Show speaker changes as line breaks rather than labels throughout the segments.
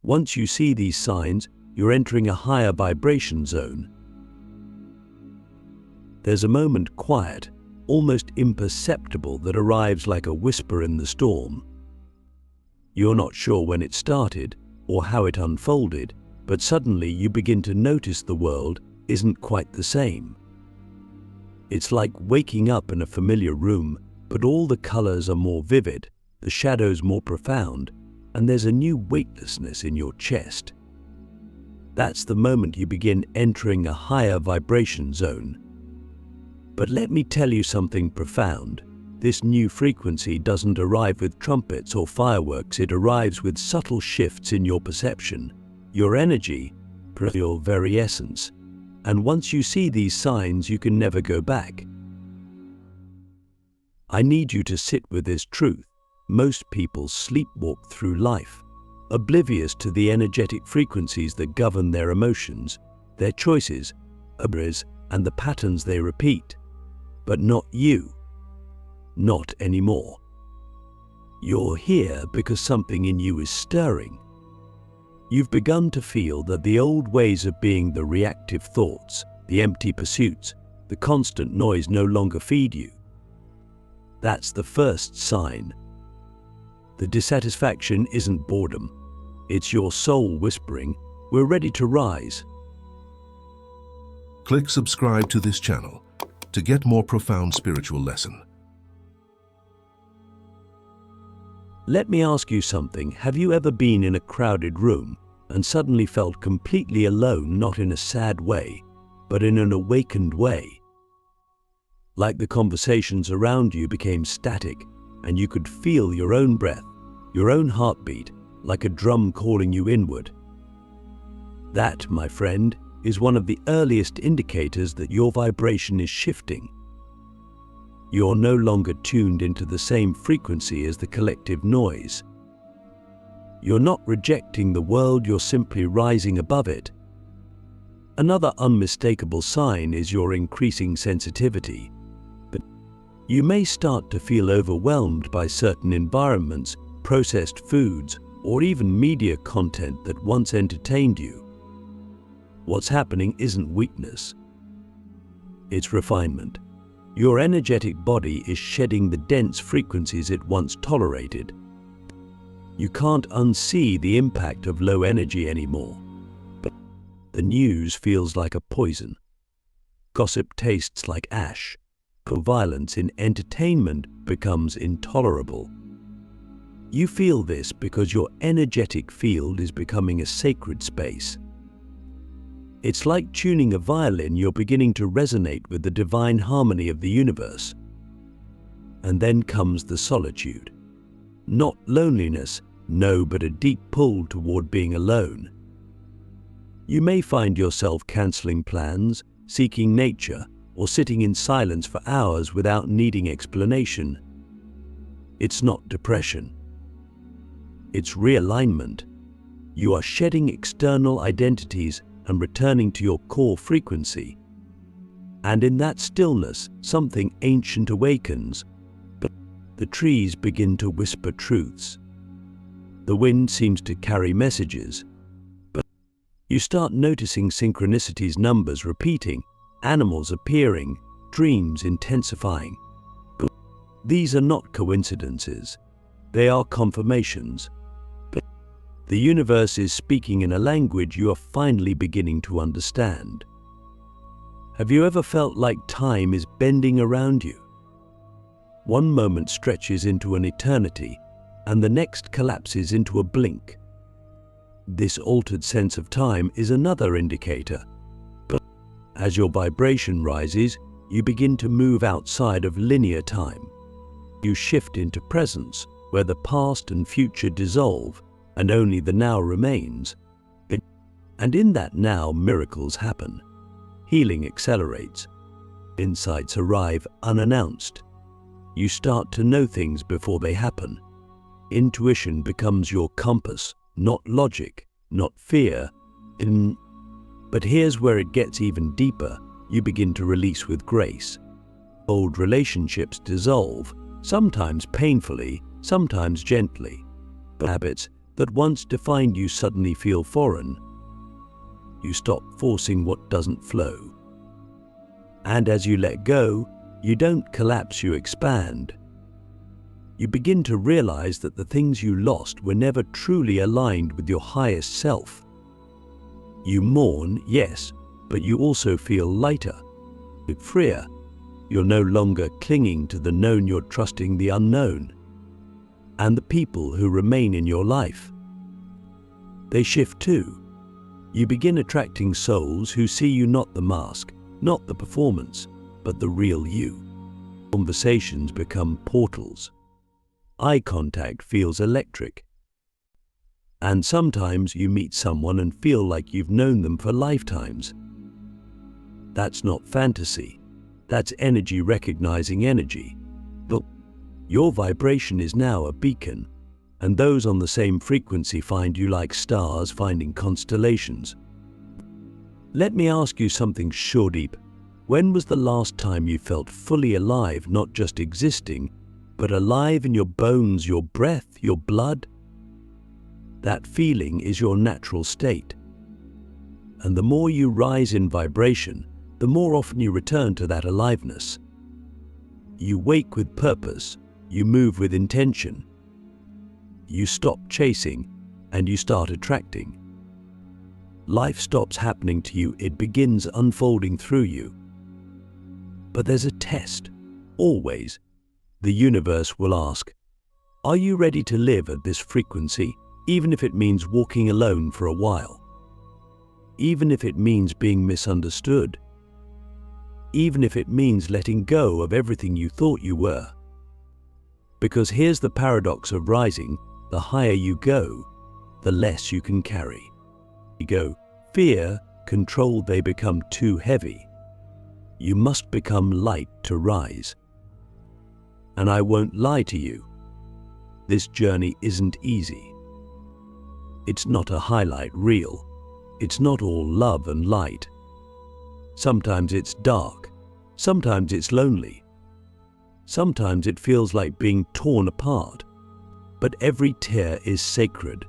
Once you see these signs, you're entering a higher vibration zone. There's a moment quiet, almost imperceptible, that arrives like a whisper in the storm. You're not sure when it started or how it unfolded, but suddenly you begin to notice the world isn't quite the same. It's like waking up in a familiar room, but all the colors are more vivid, the shadows more profound, and there's a new weightlessness in your chest. That's the moment you begin entering a higher vibration zone. But let me tell you something profound. This new frequency doesn't arrive with trumpets or fireworks. It arrives with subtle shifts in your perception, your energy, your very essence. And once you see these signs, you can never go back. I need you to sit with this truth. Most people sleepwalk through life, oblivious to the energetic frequencies that govern their emotions, their choices, and the patterns they repeat. But not you. Not anymore. You're here because something in you is stirring. You've begun to feel that the old ways of being, the reactive thoughts, the empty pursuits, the constant noise, no longer feed you. That's the first sign. The dissatisfaction isn't boredom. It's your soul whispering, "We're ready to rise."
Click subscribe to this channel to get more profound spiritual lesson.
Let me ask you something. Have you ever been in a crowded room and suddenly felt completely alone, not in a sad way, but in an awakened way? Like the conversations around you became static and you could feel your own breath, your own heartbeat, like a drum calling you inward. That, my friend, is one of the earliest indicators that your vibration is shifting. You're no longer tuned into the same frequency as the collective noise. You're not rejecting the world, you're simply rising above it. Another unmistakable sign is your increasing sensitivity. But you may start to feel overwhelmed by certain environments, processed foods, or even media content that once entertained you. What's happening isn't weakness. It's refinement. Your energetic body is shedding the dense frequencies it once tolerated. You can't unsee the impact of low energy anymore. But the news feels like a poison. Gossip tastes like ash. Violence in entertainment becomes intolerable. You feel this because your energetic field is becoming a sacred space. It's like tuning a violin. You're beginning to resonate with the divine harmony of the universe. And then comes the solitude. Not loneliness, no, but a deep pull toward being alone. You may find yourself canceling plans, seeking nature, or sitting in silence for hours without needing explanation. It's not depression. It's realignment. You are shedding external identities and returning to your core frequency. And in that stillness, something ancient awakens. But the trees begin to whisper truths. The wind seems to carry messages. But you start noticing synchronicities, numbers repeating, animals appearing, dreams intensifying. But these are not coincidences. They are confirmations. The universe is speaking in a language you are finally beginning to understand. Have you ever felt like time is bending around you? One moment stretches into an eternity, and the next collapses into a blink. This altered sense of time is another indicator. But as your vibration rises, you begin to move outside of linear time. You shift into presence, where the past and future dissolve, and only the now remains. And in that now, miracles happen. Healing accelerates. Insights arrive unannounced. You start to know things before they happen. Intuition becomes your compass, not logic, not fear. But here's where it gets even deeper. You begin to release with grace. Old relationships dissolve, sometimes painfully, sometimes gently. But habits, that once defined you suddenly feel foreign. You stop forcing what doesn't flow. And as you let go, you don't collapse, you expand. You begin to realize that the things you lost were never truly aligned with your highest self. You mourn, yes, but you also feel lighter, freer. You're no longer clinging to the known, you're trusting the unknown. And the people who remain in your life, they shift too. You begin attracting souls who see you not the mask, not the performance, but the real you. Conversations become portals. Eye contact feels electric. And sometimes you meet someone and feel like you've known them for lifetimes. That's not fantasy. That's energy recognizing energy. But your vibration is now a beacon, and those on the same frequency find you like stars finding constellations. Let me ask you something deep. When was the last time you felt fully alive, not just existing, but alive in your bones, your breath, your blood? That feeling is your natural state. And the more you rise in vibration, the more often you return to that aliveness. You wake with purpose, you move with intention. You stop chasing and you start attracting. Life stops happening to you, it begins unfolding through you. But there's a test, always. The universe will ask, are you ready to live at this frequency, even if it means walking alone for a while? Even if it means being misunderstood? Even if it means letting go of everything you thought you were? Because here's the paradox of rising: the higher you go, the less you can carry. Ego, fear, control, they become too heavy. You must become light to rise. And I won't lie to you, this journey isn't easy. It's not a highlight reel. It's not all love and light. Sometimes it's dark. Sometimes it's lonely. Sometimes it feels like being torn apart. But every tear is sacred.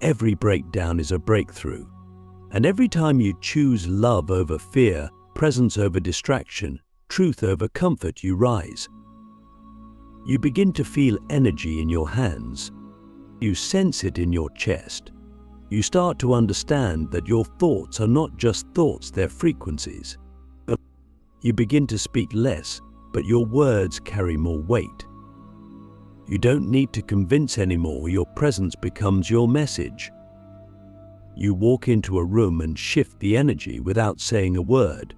Every breakdown is a breakthrough. And every time you choose love over fear, presence over distraction, truth over comfort, you rise. You begin to feel energy in your hands. You sense it in your chest. You start to understand that your thoughts are not just thoughts, they're frequencies. You begin to speak less, but your words carry more weight. You don't need to convince anymore, your presence becomes your message. You walk into a room and shift the energy without saying a word.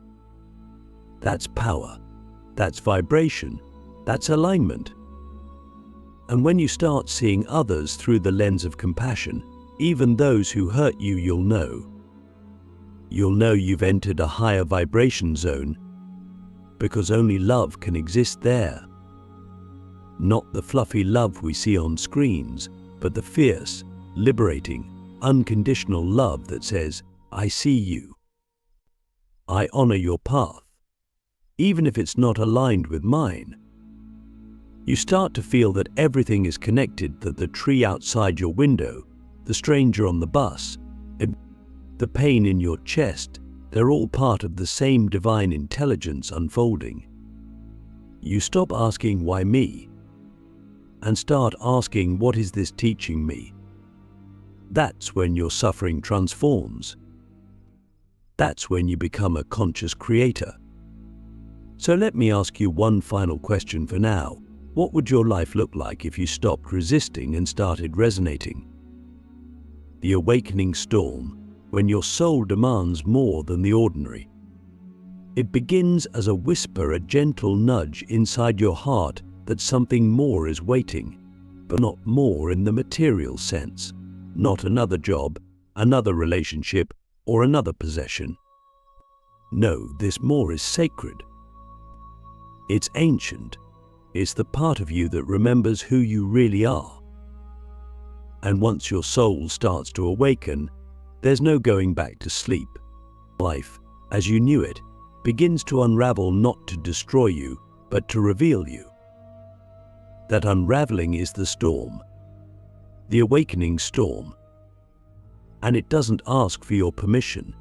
That's power. That's vibration. That's alignment. And when you start seeing others through the lens of compassion, even those who hurt you, you'll know. You'll know you've entered a higher vibration zone, because only love can exist there. Not the fluffy love we see on screens, but the fierce, liberating, unconditional love that says, I see you. I honor your path, even if it's not aligned with mine. You start to feel that everything is connected, that the tree outside your window, the stranger on the bus, and the pain in your chest, they're all part of the same divine intelligence unfolding. You stop asking, why me? And start asking, what is this teaching me? That's when your suffering transforms. That's when you become a conscious creator. So let me ask you one final question for now. What would your life look like if you stopped resisting and started resonating? The awakening storm, when your soul demands more than the ordinary. It begins as a whisper, a gentle nudge inside your heart that something more is waiting, but not more in the material sense, not another job, another relationship, or another possession. No, this more is sacred. It's ancient. It's the part of you that remembers who you really are. And once your soul starts to awaken, there's no going back to sleep. Life, as you knew it, begins to unravel, not to destroy you, but to reveal you. That unraveling is the storm. the awakening storm. And it doesn't ask for your permission.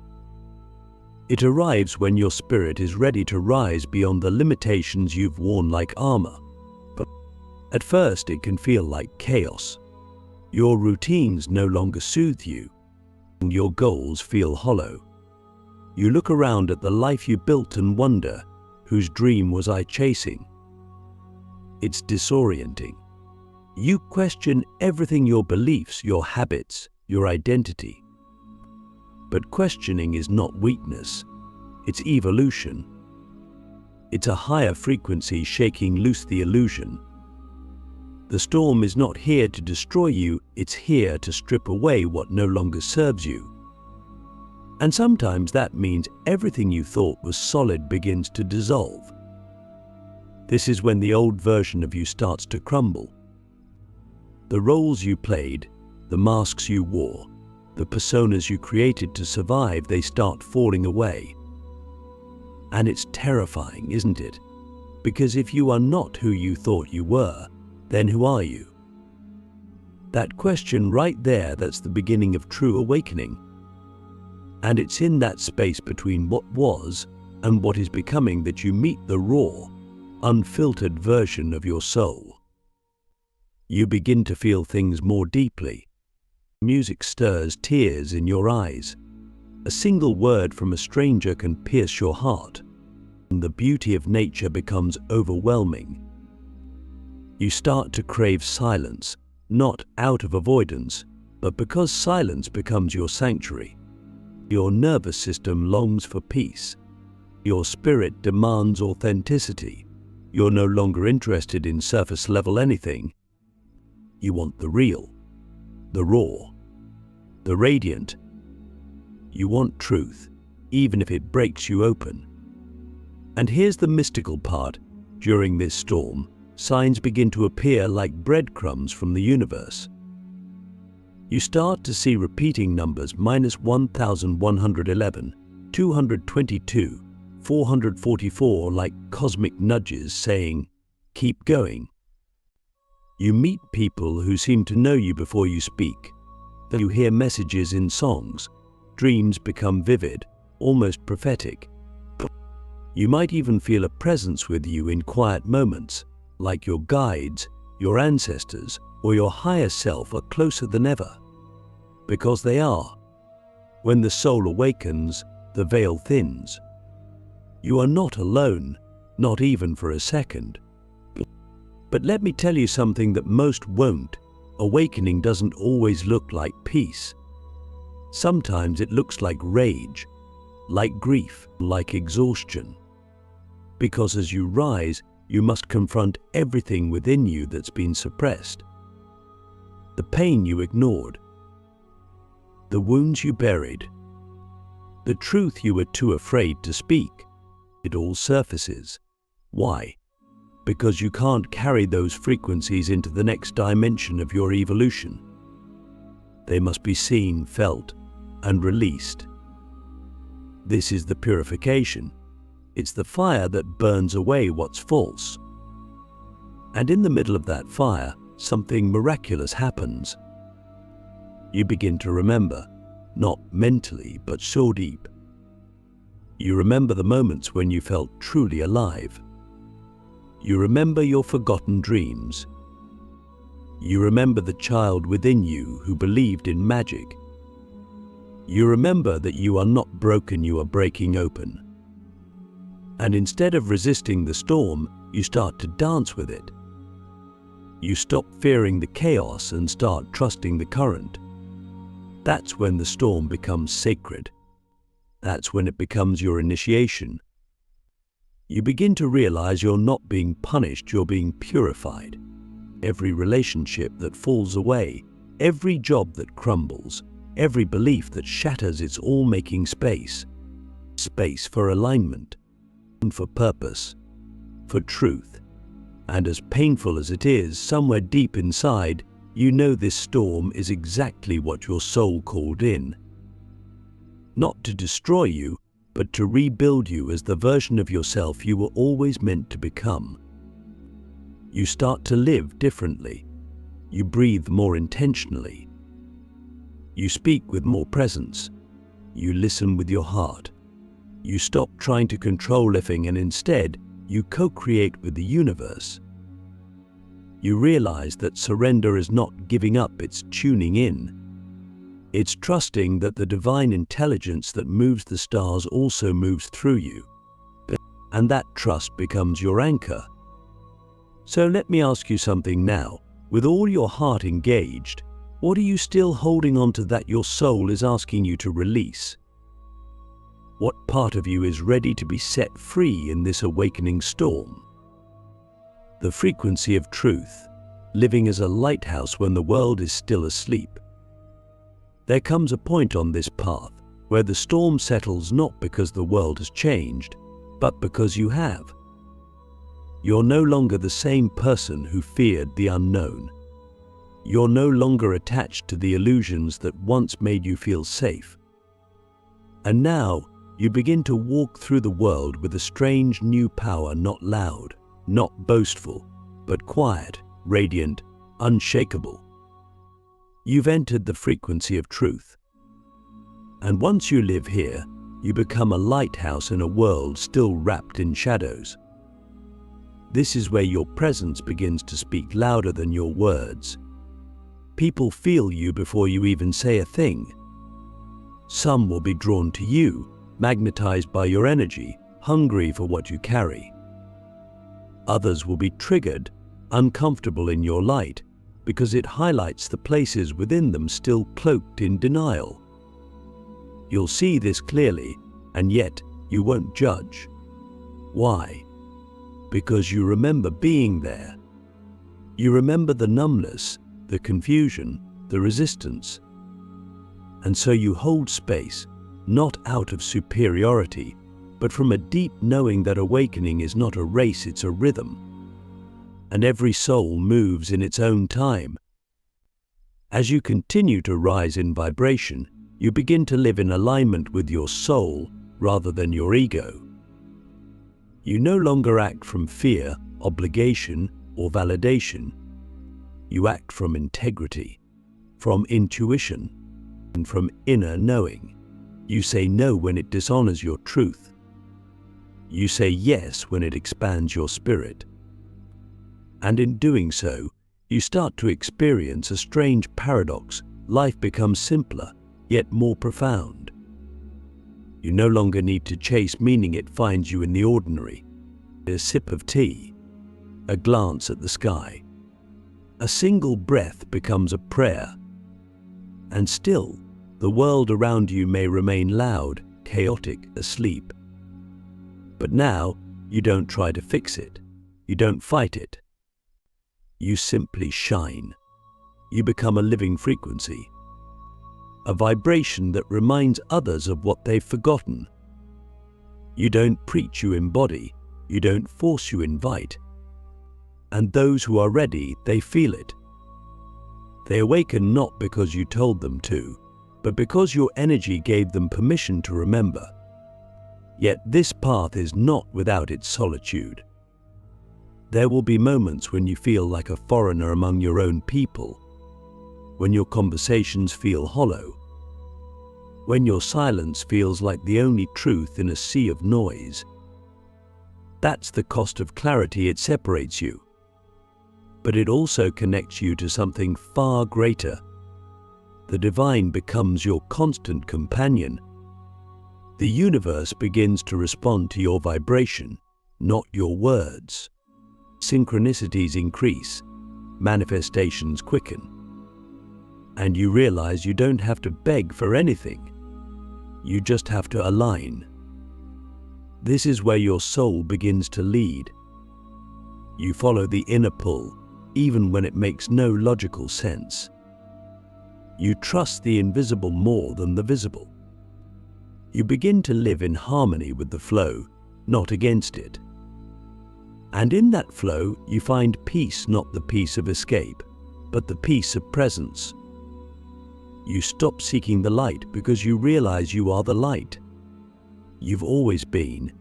It arrives when your spirit is ready to rise beyond the limitations you've worn like armor. But at first it can feel like chaos. Your routines no longer soothe you, and your goals feel hollow. You look around at the life you built and wonder, whose dream was I chasing? It's disorienting. You question everything: your beliefs, your habits, your identity. But questioning is not weakness, it's evolution. It's a higher frequency shaking loose the illusion. The storm is not here to destroy you, it's here to strip away what no longer serves you. And sometimes that means everything you thought was solid begins to dissolve. This is when the old version of you starts to crumble. The roles you played, the masks you wore, the personas you created to survive, they start falling away. And it's terrifying, isn't it? Because if you are not who you thought you were, then who are you? That question right there, that's the beginning of true awakening. And it's in that space between what was and what is becoming that you meet the raw, unfiltered version of your soul. You begin to feel things more deeply. Music stirs tears in your eyes. A single word from a stranger can pierce your heart, and the beauty of nature becomes overwhelming. You start to crave silence, not out of avoidance, but because silence becomes your sanctuary. Your nervous system longs for peace. Your spirit demands authenticity. You're no longer interested in surface-level anything. You want the real, the raw, the radiant. You want truth, even if it breaks you open. And here's the mystical part. During this storm, signs begin to appear like breadcrumbs from the universe. You start to see repeating numbers: -1111, 222, 444, like cosmic nudges saying, keep going. You meet people who seem to know you before you speak. You hear messages in songs. Dreams become vivid, almost prophetic. You might even feel a presence with you in quiet moments, like your guides, your ancestors, or your higher self are closer than ever. Because they are. When the soul awakens, the veil thins. You are not alone, not even for a second. But let me tell you something that most won't. Awakening doesn't always look like peace. Sometimes it looks like rage, like grief, like exhaustion. Because as you rise, you must confront everything within you that's been suppressed. The pain you ignored, the wounds you buried, the truth you were too afraid to speak. It all surfaces. Why? Because you can't carry those frequencies into the next dimension of your evolution. They must be seen, felt, and released. This is the purification. It's the fire that burns away what's false. And in the middle of that fire, something miraculous happens. You begin to remember, not mentally, but so deep. You remember the moments when you felt truly alive. You remember your forgotten dreams. You remember the child within you who believed in magic. You remember that you are not broken, you are breaking open. And instead of resisting the storm, you start to dance with it. You stop fearing the chaos and start trusting the current. That's when the storm becomes sacred. That's when it becomes your initiation. You begin to realize you're not being punished, you're being purified. Every relationship that falls away, every job that crumbles, every belief that shatters, it's all making space. Space for alignment, and for purpose, for truth. And as painful as it is, somewhere deep inside, you know this storm is exactly what your soul called in. Not to destroy you, but to rebuild you as the version of yourself you were always meant to become. You start to live differently. You breathe more intentionally. You speak with more presence. You listen with your heart. You stop trying to control everything and instead, you co-create with the universe. You realize that surrender is not giving up, it's tuning in. It's trusting that the divine intelligence that moves the stars also moves through you. And that trust becomes your anchor. So let me ask you something now. With all your heart engaged, what are you still holding on to that your soul is asking you to release? What part of you is ready to be set free in this awakening storm? The frequency of truth, living as a lighthouse when the world is still asleep. There comes a point on this path where the storm settles not because the world has changed, but because you have. You're no longer the same person who feared the unknown. You're no longer attached to the illusions that once made you feel safe. And now, you begin to walk through the world with a strange new power, not loud, not boastful, but quiet, radiant, unshakable. You've entered the frequency of truth. And once you live here, you become a lighthouse in a world still wrapped in shadows. This is where your presence begins to speak louder than your words. People feel you before you even say a thing. Some will be drawn to you, magnetized by your energy, hungry for what you carry. Others will be triggered, uncomfortable in your light, because it highlights the places within them still cloaked in denial. You'll see this clearly, and yet you won't judge. Why? Because you remember being there. You remember the numbness, the confusion, the resistance. And so you hold space, not out of superiority, but from a deep knowing that awakening is not a race, it's a rhythm. And every soul moves in its own time. As you continue to rise in vibration, you begin to live in alignment with your soul rather than your ego. You no longer act from fear, obligation, or validation. You act from integrity, from intuition, and from inner knowing. You say no when it dishonors your truth. You say yes when it expands your spirit. And in doing so, you start to experience a strange paradox. Life becomes simpler, yet more profound. You no longer need to chase meaning, it finds you in the ordinary. A sip of tea, a glance at the sky, a single breath becomes a prayer. And still, the world around you may remain loud, chaotic, asleep. But now, you don't try to fix it. You don't fight it. You simply shine. You become a living frequency, a vibration that reminds others of what they've forgotten. You don't preach, you embody. You don't force, you invite. And those who are ready, they feel it. They awaken not because you told them to, but because your energy gave them permission to remember. Yet this path is not without its solitude. There will be moments when you feel like a foreigner among your own people, when your conversations feel hollow, when your silence feels like the only truth in a sea of noise. That's the cost of clarity. It separates you, but it also connects you to something far greater. The divine becomes your constant companion. The universe begins to respond to your vibration, not your words. Synchronicities increase, manifestations quicken, and you realize you don't have to beg for anything. You just have to align. This is where your soul begins to lead. You follow the inner pull, even when it makes no logical sense. You trust the invisible more than the visible. You begin to live in harmony with the flow, not against it. And in that flow, you find peace, not the peace of escape, but the peace of presence. You stop seeking the light because you realize you are the light. You've always been.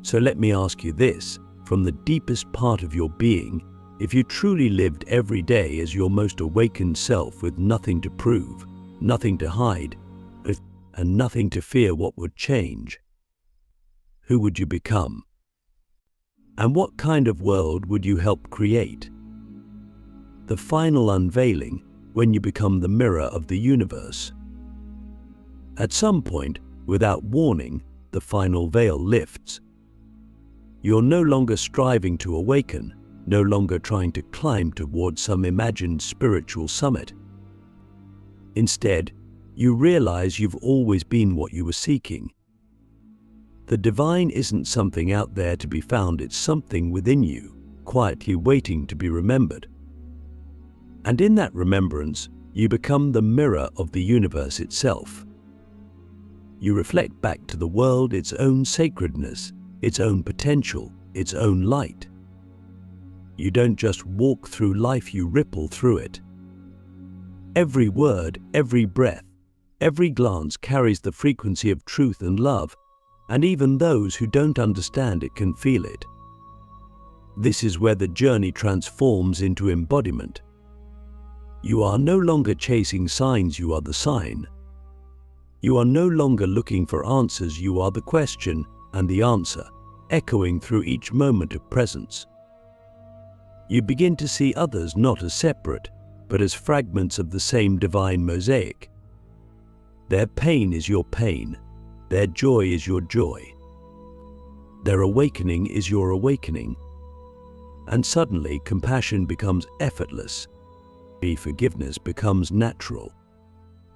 So let me ask you this, from the deepest part of your being, If you truly lived every day as your most awakened self with nothing to prove, nothing to hide, and nothing to fear what would change, who would you become? And what kind of world would you help create? The final unveiling, when you become the mirror of the universe. At some point, without warning, the final veil lifts. You're no longer striving to awaken, no longer trying to climb towards some imagined spiritual summit. Instead, you realize you've always been what you were seeking. The divine isn't something out there to be found, it's something within you, quietly waiting to be remembered. And in that remembrance, you become the mirror of the universe itself. You reflect back to the world its own sacredness, its own potential, its own light. You don't just walk through life, you ripple through it. Every word, every breath, every glance carries the frequency of truth and love, and even those who don't understand it can feel it. This is where the journey transforms into embodiment. You are no longer chasing signs, you are the sign. You are no longer looking for answers, you are the question and the answer, echoing through each moment of presence. You begin to see others not as separate, but as fragments of the same divine mosaic. Their pain is your pain, their joy is your joy. Their awakening is your awakening. And suddenly compassion becomes effortless. Forgiveness becomes natural.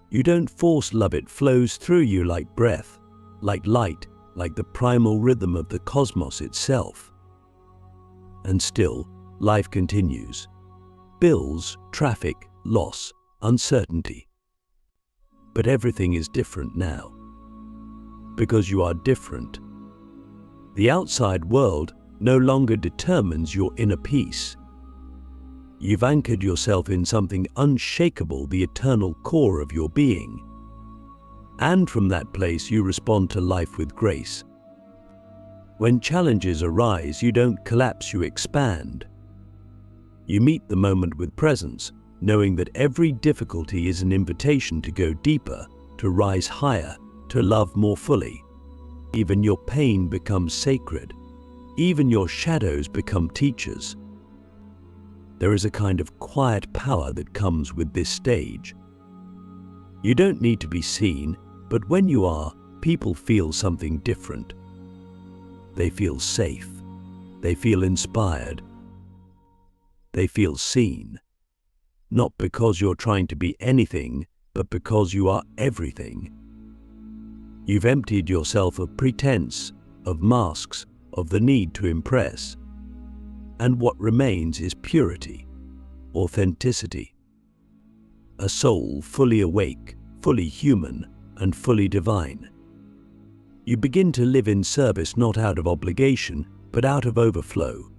You don't force love, it flows through you like breath, like light, like the primal rhythm of the cosmos itself. And still, life continues. Bills, traffic, loss, uncertainty. But everything is different now. Because you are different. The outside world no longer determines your inner peace. You've anchored yourself in something unshakable, the eternal core of your being. And from that place you respond to life with grace. When challenges arise, you don't collapse, you expand. You meet the moment with presence, knowing that every difficulty is an invitation to go deeper, to rise higher, to love more fully. Even your pain becomes sacred. Even your shadows become teachers. There is a kind of quiet power that comes with this stage. You don't need to be seen, but when you are, people feel something different. They feel safe. They feel inspired. They feel seen. Not because you're trying to be anything, but because you are everything. You've emptied yourself of pretense, of masks, of the need to impress. And what remains is purity, authenticity. A soul fully awake, fully human, and fully divine. You begin to live in service not out of obligation, but out of overflow.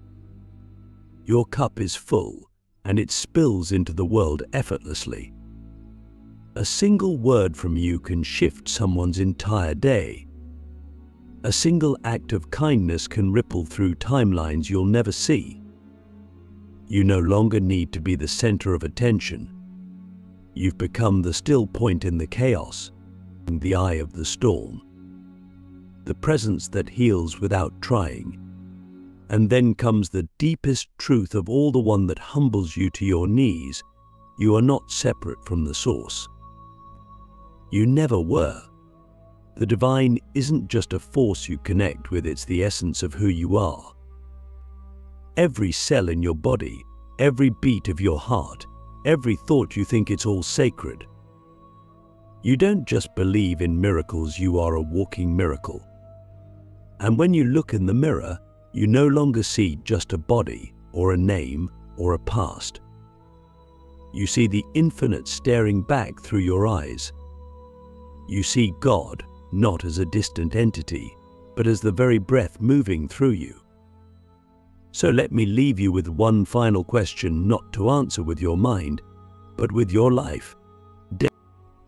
Your cup is full, and it spills into the world effortlessly. A single word from you can shift someone's entire day. A single act of kindness can ripple through timelines you'll never see. You no longer need to be the center of attention. You've become the still point in the chaos, the eye of the storm. The presence that heals without trying. And then comes the deepest truth of all, the one that humbles you to your knees. You are not separate from the source. You never were. The divine isn't just a force you connect with, it's the essence of who you are. Every cell in your body, every beat of your heart, every thought you think, it's all sacred. You don't just believe in miracles, you are a walking miracle. And when you look in the mirror, you no longer see just a body, or a name, or a past. You see the infinite staring back through your eyes. You see God, not as a distant entity, but as the very breath moving through you. So let me leave you with one final question, not to answer with your mind, but with your life.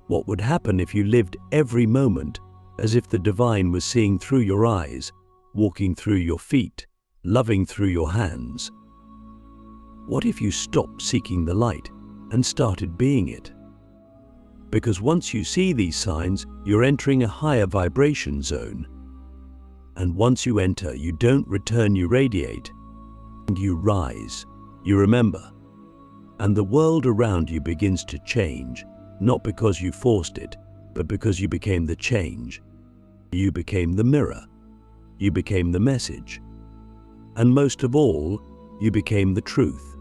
What would happen if you lived every moment as if the divine was seeing through your eyes, walking through your feet, loving through your hands? What if you stopped seeking the light and started being it? Because once you see these signs, you're entering a higher vibration zone. And once you enter, you don't return, you radiate. And you rise, you remember. And the world around you begins to change, not because you forced it, but because you became the change. You became the mirror. You became the message. And most of all, you became the truth.